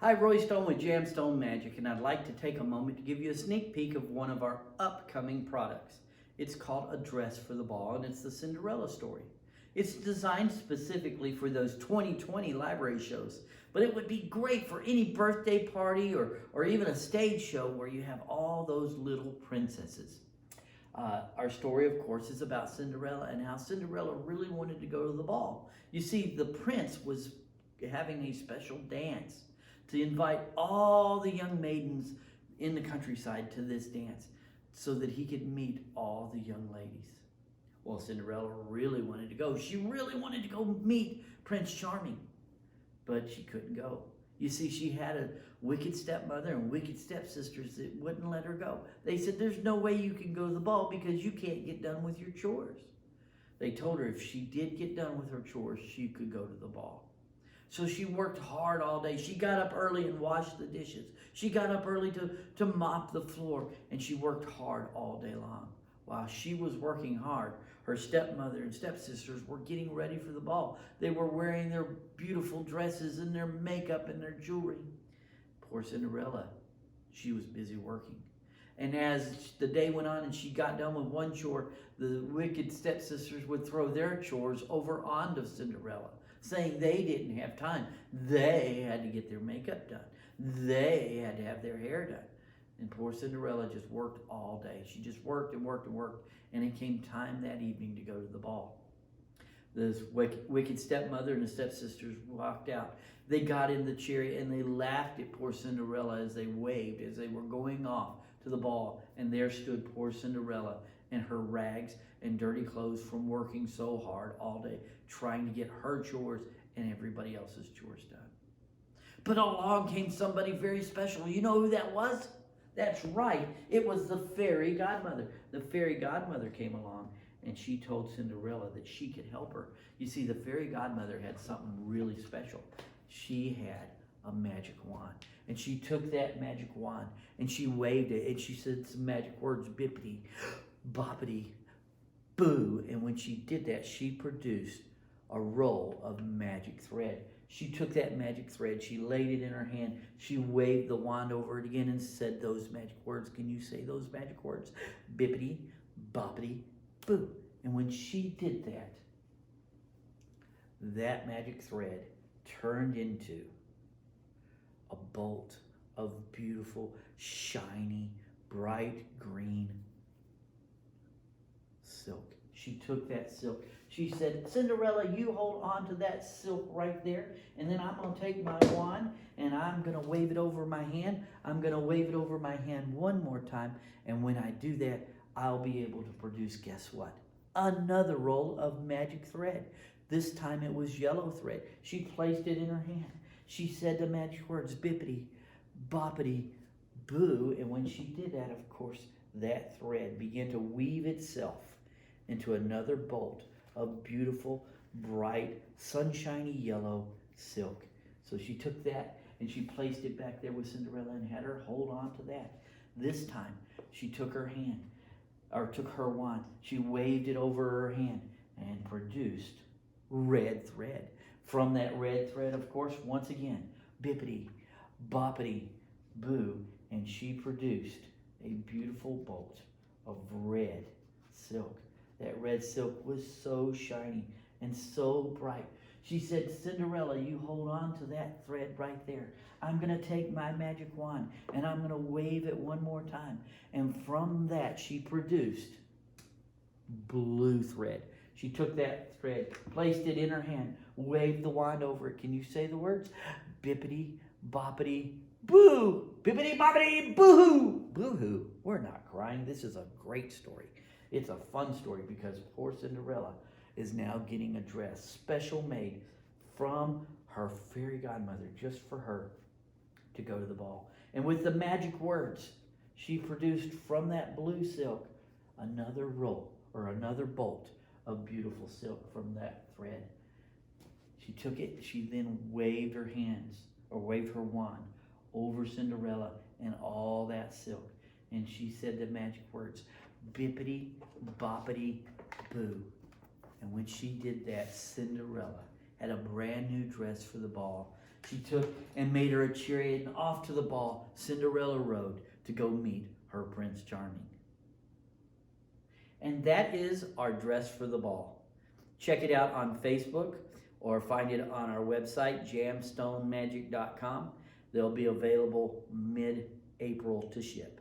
Hi, Roy Stone with Jamstone Magic, and I'd like to take a moment to give you a sneak peek of one of our upcoming products. It's called A Dress for the Ball, and it's the Cinderella story. It's designed specifically for those 2020 library shows, but it would be great for any birthday party or even a stage show where you have all those little princesses. Our story, of course, is about Cinderella and how Cinderella really wanted to go to the ball. You see, the prince was having a special dance to invite all the young maidens in the countryside to this dance so that he could meet all the young ladies. Well, Cinderella really wanted to go. She really wanted to go meet Prince Charming, but she couldn't go. You see, she had a wicked stepmother and wicked stepsisters that wouldn't let her go. They said, there's no way you can go to the ball because you can't get done with your chores. They told her if she did get done with her chores, she could go to the ball. So she worked hard all day. She got up early and washed the dishes. She got up early to mop the floor, and she worked hard all day long. While she was working hard, her stepmother and stepsisters were getting ready for the ball. They were wearing their beautiful dresses and their makeup and their jewelry. Poor Cinderella, she was busy working. And as the day went on and she got done with one chore, the wicked stepsisters would throw their chores over onto Cinderella, saying they didn't have time. They had to get their makeup done. They had to have their hair done. And poor Cinderella just worked all day. She just worked and worked and worked, and it came time that evening to go to the ball. This wicked stepmother and the stepsisters walked out. They got in the chariot and they laughed at poor Cinderella as they waved as they were going off to the ball. And there stood poor Cinderella in her rags and dirty clothes from working so hard all day, trying to get her chores and everybody else's chores done. But along came somebody very special. You know who that was? That's right. It was the fairy godmother. The fairy godmother came along and she told Cinderella that she could help her. You see, the fairy godmother had something really special. She had a magic wand. And she took that magic wand and she waved it and she said some magic words, bippity, boppity, boo. And when she did that, she produced a roll of magic thread. She took that magic thread, she laid it in her hand, she waved the wand over it again and said those magic words. Can you say those magic words? Bippity, boppity, boo. And when she did that, that magic thread turned into a bolt of beautiful, shiny, bright green silk. She took that silk. She said, Cinderella, you hold on to that silk right there, and then I'm going to take my wand, and I'm going to wave it over my hand. I'm going to wave it over my hand one more time, and when I do that, I'll be able to produce, guess what? Another roll of magic thread. This time it was yellow thread. She placed it in her hand. She said the magic words, bippity, boppity, boo, and when she did that, of course, that thread began to weave itself into another bolt of beautiful, bright, sunshiny yellow silk. So she took that and she placed it back there with Cinderella and had her hold on to that. This time, she took her hand, or took her wand, she waved it over her hand and produced red thread. From that red thread, of course, once again, bippity, boppity, boo, and she produced a beautiful bolt of red silk. That red silk was so shiny and so bright. She said, Cinderella, you hold on to that thread right there. I'm going to take my magic wand and I'm going to wave it one more time. And from that, she produced blue thread. She took that thread, placed it in her hand, waved the wand over it. Can you say the words? Bippity, boppity, boo! Bippity, boppity, boo-hoo! Boo-hoo. We're not crying. This is a great story. It's a fun story because poor Cinderella is now getting a dress special made from her fairy godmother just for her to go to the ball. And with the magic words, she produced from that blue silk another roll or another bolt of beautiful silk from that thread. She took it, she then waved her hands or waved her wand over Cinderella and all that silk. And she said the magic words, bippity, boppity, boo. And when she did that, Cinderella had a brand new dress for the ball. she took and made her a chariot, and off to the ball Cinderella rode to go meet her Prince Charming. And that is our dress for the ball. Check it out on Facebook or find it on our website, jamstonemagic.com. They'll be available mid-April to ship.